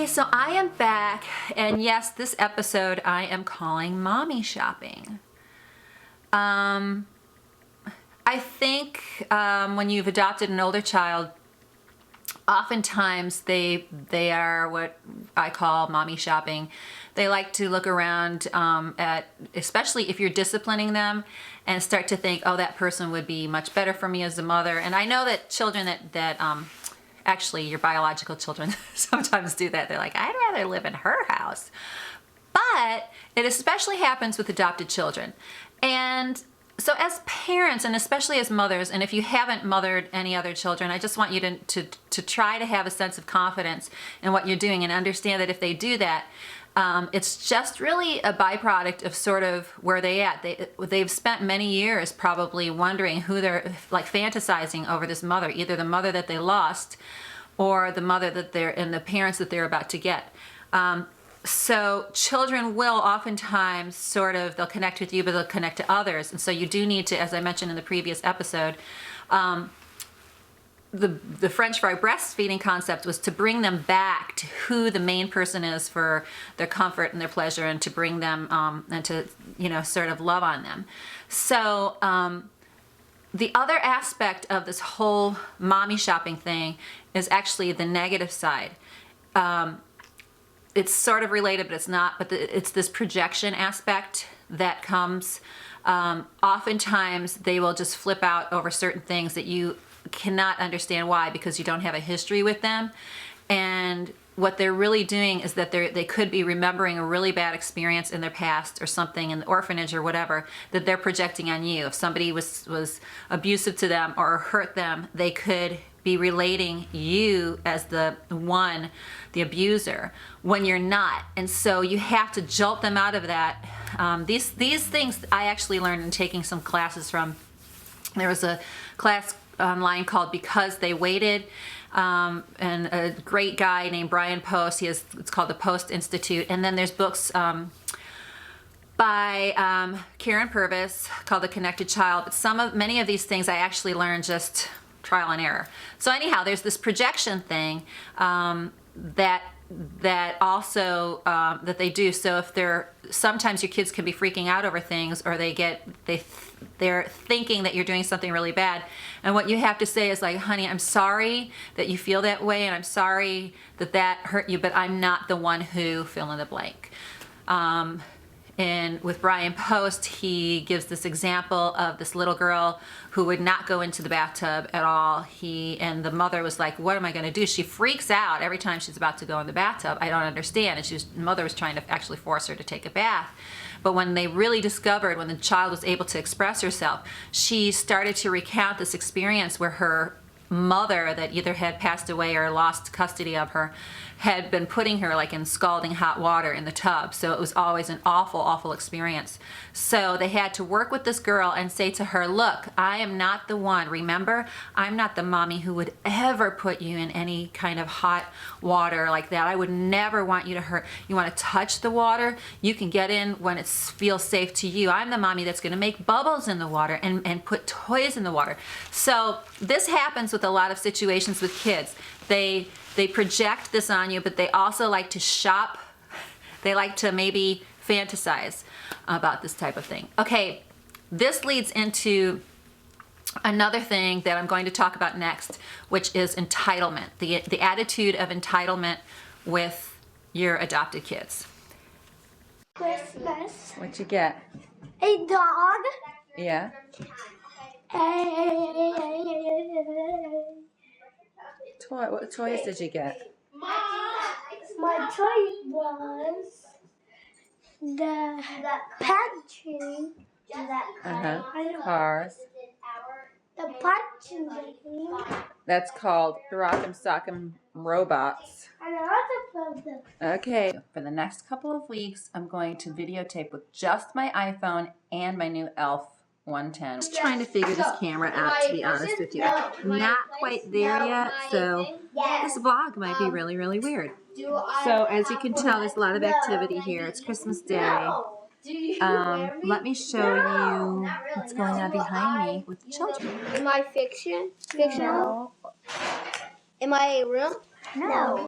So I am back, and yes, this episode I am calling Mommy Shopping. I think when you've adopted an older child, oftentimes they are what I call mommy shopping. They like to look around at, especially if you're disciplining them, and start to think, oh, that person would be much better for me as a mother. And I know that children actually your biological children sometimes do that. They're like, I'd rather live in her house. But it especially happens with adopted children. And so as parents, and especially as mothers, and if you haven't mothered any other children, I just want you to try to have a sense of confidence in what you're doing and understand that if they do that, it's just really a byproduct of sort of where they at. They've spent many years probably wondering who they're, like, fantasizing over this mother, either the mother that they lost or the mother that and the parents that they're about to get. So children will oftentimes they'll connect with you, but they'll connect to others. And so you do need to, as I mentioned in the previous episode, the French fry breastfeeding concept was to bring them back to who the main person is for their comfort and their pleasure, and to bring them and to, sort of love on them. So the other aspect of this whole mommy shopping thing is actually the negative side. It's sort of related, but it's not. But it's this projection aspect that comes. Oftentimes, they will just flip out over certain things that you cannot understand why, because you don't have a history with them. And what they're really doing is that they could be remembering a really bad experience in their past or something in the orphanage or whatever that they're projecting on you. If somebody was abusive to them or hurt them, they could be relating you as the abuser, when you're not. And so you have to jolt them out of that. These things I actually learned in taking some classes from. There was a class online called Because They Waited, and a great guy named Brian Post. It's called the Post Institute. And then there's books by Cary called The Connected Child. But many of these things I actually learned just trial and error. So anyhow, there's this projection thing that also that they do. So if sometimes your kids can be freaking out over things, or they're thinking that you're doing something really bad, and what you have to say is like, honey, I'm sorry that you feel that way, and I'm sorry that hurt you, but I'm not the one who fill in the blank. And with Brian Post, he gives this example of this little girl who would not go into the bathtub at all. And the mother was like, what am I going to do? She freaks out every time she's about to go in the bathtub. I don't understand. And the mother was trying to actually force her to take a bath. But when they really discovered, when the child was able to express herself, she started to recount this experience where her mother, that either had passed away or lost custody of her, had been putting her like in scalding hot water in the tub. So it was always an awful, awful experience. So they had to work with this girl and say to her, look, I am not the one. Remember, I'm not the mommy who would ever put you in any kind of hot water like that. I would never want you to hurt. You want to touch the water? You can get in when it feels safe to you. I'm the mommy that's going to make bubbles in the water and put toys in the water. So this happens with a lot of situations with kids. They project this on you, but they also like to shop. They like to maybe fantasize about this type of thing. Okay, this leads into another thing that I'm going to talk about next, which is entitlement, the attitude of entitlement with your adopted kids. Christmas. What'd you get? A dog. Yeah. What toys did you get? My toy was the punching. Cars. The punching game. That's called Rock'em Sock'em Robots. And I also played them. Okay, for the next couple of weeks, I'm going to videotape with just my iPhone and my new ELF 110. I'm just trying to figure this camera out, to be honest with you. I'm not quite there yet, so this vlog might be really, really weird. So as you can tell, there's a lot of activity here. It's Christmas Day. Let me show you what's going on behind me with the children. Am I fictional? No. Am I real? No.